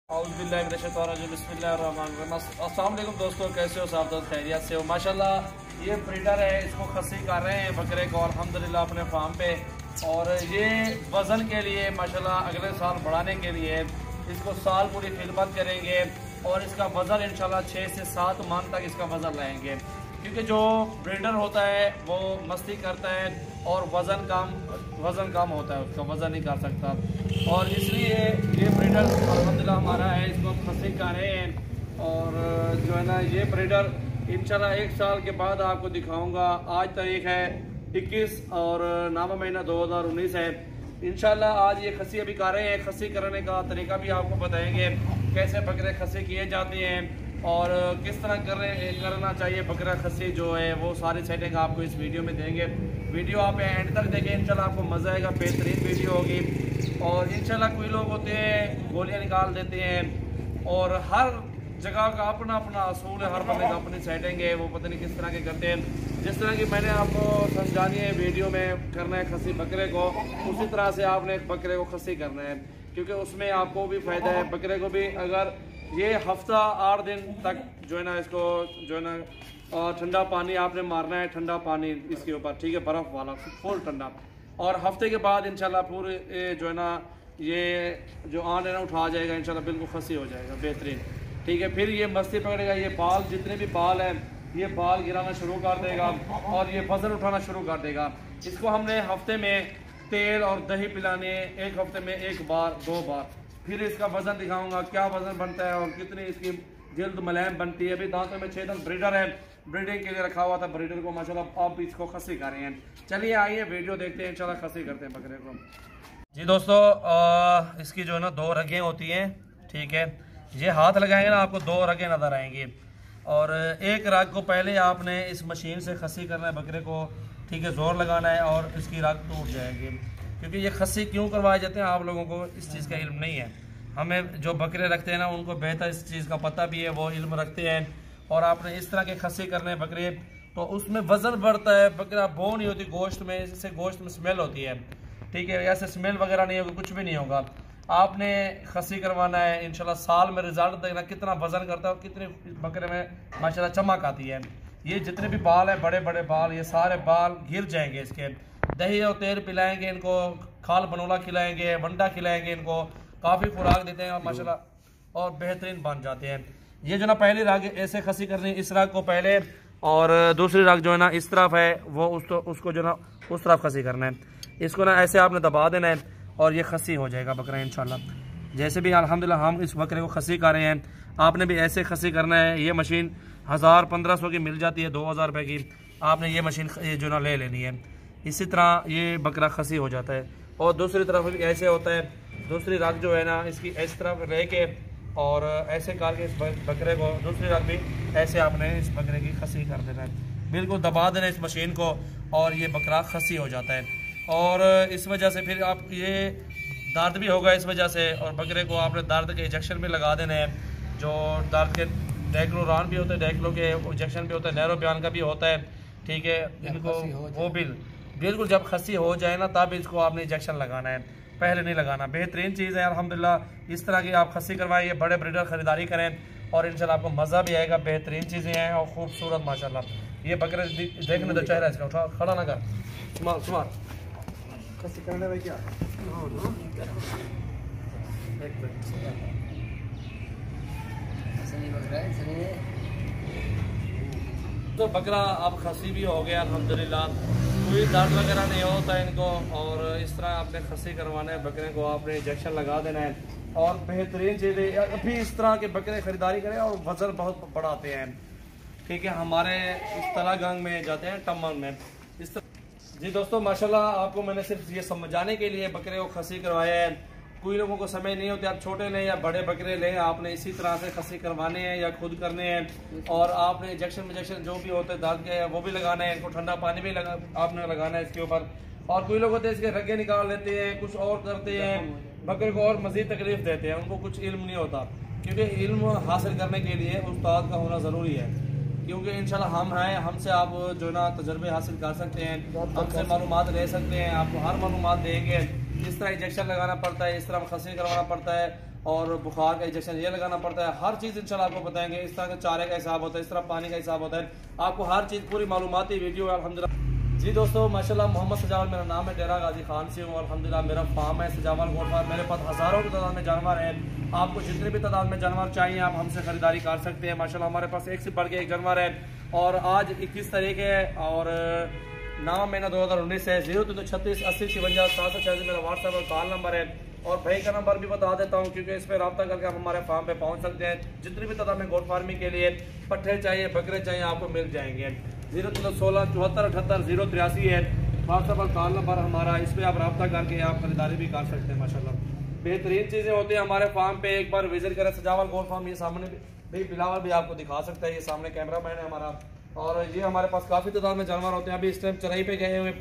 अस्सलाम वालेकुम दोस्तों, कैसे हो साहब? दोस्त खैरियत से हो? माशाल्लाह ये ब्रीडर है, इसको खस्सी कर रहे हैं बकरे को अल्हम्दुलिल्लाह अपने फार्म पे। और ये वज़न के लिए माशाल्लाह अगले साल बढ़ाने के लिए इसको साल पूरी खिदमत करेंगे और इसका वज़न इंशाल्लाह 6 से 7 मन तक इसका वज़न लाएंगे। क्योंकि जो ब्रीडर होता है वो मस्ती करता है और वज़न कम होता है, उसका वज़न नहीं कर सकता। और इसलिए ये ब्रीडर अल्हम्दुलिल्लाह हमारा है, इसको हम खस्सी कर रहे हैं। और जो है ना ये ब्रीडर इंशाल्लाह 1 साल के बाद आपको दिखाऊंगा। आज तारीख है 21 और नामा महीना 2019 है। इंशाल्लाह आज ये खस्सी अभी कर रहे हैं। खस्सी करने का तरीका भी आपको बताएंगे, कैसे बकरे खस्सी किए जाते हैं और किस तरह करना चाहिए बकरा खस्सी जो है, वो सारी सेटिंग आपको इस वीडियो में देंगे। वीडियो आप एंड तक देखें, इंशाल्लाह आपको मज़ा आएगा, बेहतरीन वीडियो होगी। और इंशाल्लाह कोई लोग होते हैं गोलियां निकाल देते हैं और हर जगह का अपना अपना असूल है, हर बंदे का अपनी सेटिंग है, वो पता नहीं किस तरह के करते हैं। जिस तरह की मैंने आपको समझानी है वीडियो में करना है खस्सी बकरे को, उसी तरह से आपने बकरे को खस्सी करना है, क्योंकि उसमें आपको भी फ़ायदा है, बकरे को भी। अगर ये हफ्ता 8 दिन तक जो है ना इसको जो है ना ठंडा पानी आपने मारना है, ठंडा पानी इसके ऊपर, ठीक है, बर्फ़ वाला फुल ठंडा। और हफ्ते के बाद इंशाल्लाह पूरे जो है ना ये जो आन है ना उठा जाएगा, इंशाल्लाह बिल्कुल खस्सी हो जाएगा बेहतरीन, ठीक है। फिर ये मस्ती पकड़ेगा, ये बाल जितने भी बाल हैं ये बाल गिराना शुरू कर देगा और ये वज़न उठाना शुरू कर देगा। इसको हमने हफ्ते में तेल और दही पिलाने, एक हफ्ते में 1 बार 2 बार। फिर इसका वज़न दिखाऊंगा, क्या वज़न बनता है और कितनी इसकी जल्द मुलायम बनती है। अभी दांतों में 6 दांत ब्रीडर है, ब्रीडिंग के लिए रखा हुआ था ब्रीडर को, माशाल्लाह आप इसको खस्सी कर रहे हैं। चलिए आइए वीडियो देखते हैं, इंशाल्लाह खस्सी करते हैं बकरे को। जी दोस्तों, इसकी जो है ना 2 रगें होती हैं, ठीक है। ये हाथ लगाएंगे ना आपको 2 रगें नज़र आएंगी और एक रग को पहले आपने इस मशीन से खस्सी करना है बकरे को, ठीक है, ज़ोर लगाना है और इसकी रग टूट जाएगी। क्योंकि ये खस्सी क्यों करवाए जाते हैं, आप लोगों को इस चीज़ का इल्म नहीं है। हमें जो बकरे रखते हैं ना उनको बेहतर इस चीज़ का पता भी है, वो इल्म रखते हैं। और आपने इस तरह के खस्सी करने हैं बकरे तो उसमें वज़न बढ़ता है, बकरा बो नहीं होती गोश्त में, इससे गोश्त में स्मेल होती है, ठीक है। ऐसे स्मेल वगैरह नहीं होगी, कुछ भी नहीं होगा। आपने खस्सी करवाना है, इंशाल्लाह साल में रिजल्ट देखना कितना वज़न करता है और कितने बकरे में माशाल्लाह चमक आती है। ये जितने भी बाल है, बड़े बड़े बाल, ये सारे बाल गिर जाएंगे इसके। दही और तेल पिलाएंगे इनको, खाल बनोला खिलाएंगे, वंडा खिलाएंगे इनको, काफ़ी खुराक देते हैं और माशाल्लाह और बेहतरीन बन जाते हैं। ये जो ना पहली राग ऐसे खस्सी करनी, इस राग को पहले और दूसरी राग जो है ना इस तरफ है वो उसको जो ना उस तरफ खस्सी करना है। इसको ना ऐसे आपने दबा देना है और ये खस्सी हो जाएगा बकरा इंशाल्लाह। जैसे भी अल्हम्दुलिल्लाह हम इस बकरे को खस्सी कर रहे हैं, आपने भी ऐसे खस्सी करना है। ये मशीन 1000-1500 की मिल जाती है, 2000 रुपये की। आपने ये मशीन जो ना ले लेनी है। इसी तरह ये बकरा खस्सी हो जाता है। और दूसरी तरफ भी ऐसे होता है, दूसरी रग जो है ना इसकी इस तरफ रह के और ऐसे करके इस बकरे को, दूसरी रग भी ऐसे आपने इस बकरे की खस्सी कर देना है, बिल्कुल दबा देना इस मशीन को और ये बकरा खस्सी हो जाता है। और इस वजह से फिर आप ये दर्द भी होगा इस वजह से, और बकरे को आपने दर्द के इंजेक्शन भी लगा देने हैं। जो दर्द के डैक्लोरान भी होते हैं, डैक्लो के इंजेक्शन भी होता है, नैरो बयान का भी होता है, ठीक है। इनको वो बिल्कुल जब खस्सी हो जाए ना तब इसको आपने इंजेक्शन लगाना है, पहले नहीं लगाना। बेहतरीन चीज़ है अल्हम्दुलिल्लाह। इस तरह की आप खस्सी करवाइए, बड़े ब्रीडर ख़रीदारी करें और इंशाल्लाह आपको मज़ा भी आएगा। बेहतरीन चीज़ें हैं और खूबसूरत माशाल्लाह। ये बकरे देखने तो चेहरा इसका उठा, खड़ा ना कर, सुमार खस्सी करने में क्या तो बकरा अब खस्सी भी हो गया अल्हम्दुलिल्लाह, कोई दर्द वगैरह नहीं होता है इनको। और इस तरह आपने खस्सी करवाना है बकरे को, आपने इंजेक्शन लगा देना है और बेहतरीन चीज़ें। अभी इस तरह के बकरे खरीदारी करें और वज़न बहुत बढ़ाते हैं, ठीक है। हमारे इस तलागंग में जाते हैं, टमन में इस तरह। जी दोस्तों, माशाल्लाह आपको मैंने सिर्फ ये समझाने के लिए बकरे को खस्सी करवाया है। कोई लोगों को समय नहीं होते, आप छोटे लें या बड़े बकरे लें, आपने इसी तरह से खस्सी करवाने हैं या खुद करने हैं। और आपने इंजेक्शन जो भी होते हैं दर्द के वो भी लगाना है, इनको ठंडा पानी भी आपने लगाना है इसके ऊपर। और कोई लोग होते हैं इसके रगे निकाल लेते हैं, कुछ और करते हैं, बकरे को और मज़ीद तकलीफ देते हैं, उनको कुछ इल्म नहीं होता। क्योंकि इल्म हासिल करने के लिए उस्ताद का होना ज़रूरी है, क्योंकि इंशाल्लाह हम हैं, हमसे आप जो ना तजर्बे हासिल कर सकते हैं, हमसे मालूमात ले सकते हैं, आपको हर मालूमात देंगे। इस तरह इंजेक्शन लगाना पड़ता है, इस तरह खस्सी करवाना पड़ता है और बुखार का इंजेक्शन ये लगाना पड़ता है। हर चीज़ इंशाल्लाह आपको बताएंगे। इस तरह का चारे का हिसाब होता है, इस तरह पानी का हिसाब होता है, आपको हर चीज़ पूरी मालूमाती वीडियो है अल्हम्दुलिल्लाह। जी दोस्तों माशाल्लाह, मोहम्मद सजावल मेरा नाम है, डेरा गाजी खान से हूँ अल्हम्दुलिल्लाह। मेरा फार्म है सजावल गोट फार्म। मेरे पास हज़ारों की तादाद में जानवर हैं। आपको जितने भी तादाद में जानवर चाहिए आप हमसे खरीदारी कर सकते हैं। माशाल्लाह हमारे पास एक से बढ़ के एक जानवर है। और आज 21 तारीख है और 9 महीना 2019 है। 0336 80 57 746 मेरा व्हाट्सएप और कॉल नंबर है। और भाई का नंबर भी बता देता हूँ क्योंकि इस पर रब्ता करके आप हमारे फार्म पे पहुँच सकते हैं। जितनी भी तादाद में गोट फार्मिंग के लिए पट्ठे चाहिए, बकरे चाहिए, आपको मिल जाएंगे। 0316 74 78 083 है व्हाट्सएप और कॉल नंबर हमारा। इस पर आप रब्ता करके आप खरीदारी भी कर सकते हैं। माशाल्लाह बेहतरीन चीज़ें होती हैं हमारे फार्म पे। एक बार विजिट करें सजावल गोट फार्म। ये सामने भी बिलावल भी आपको दिखा सकता है, ये सामने कैमरा मैन है हमारा। और ये हमारे पास काफ़ी तादाद में जानवर होते हैं। अभी इस टाइम चराई पे गए हुए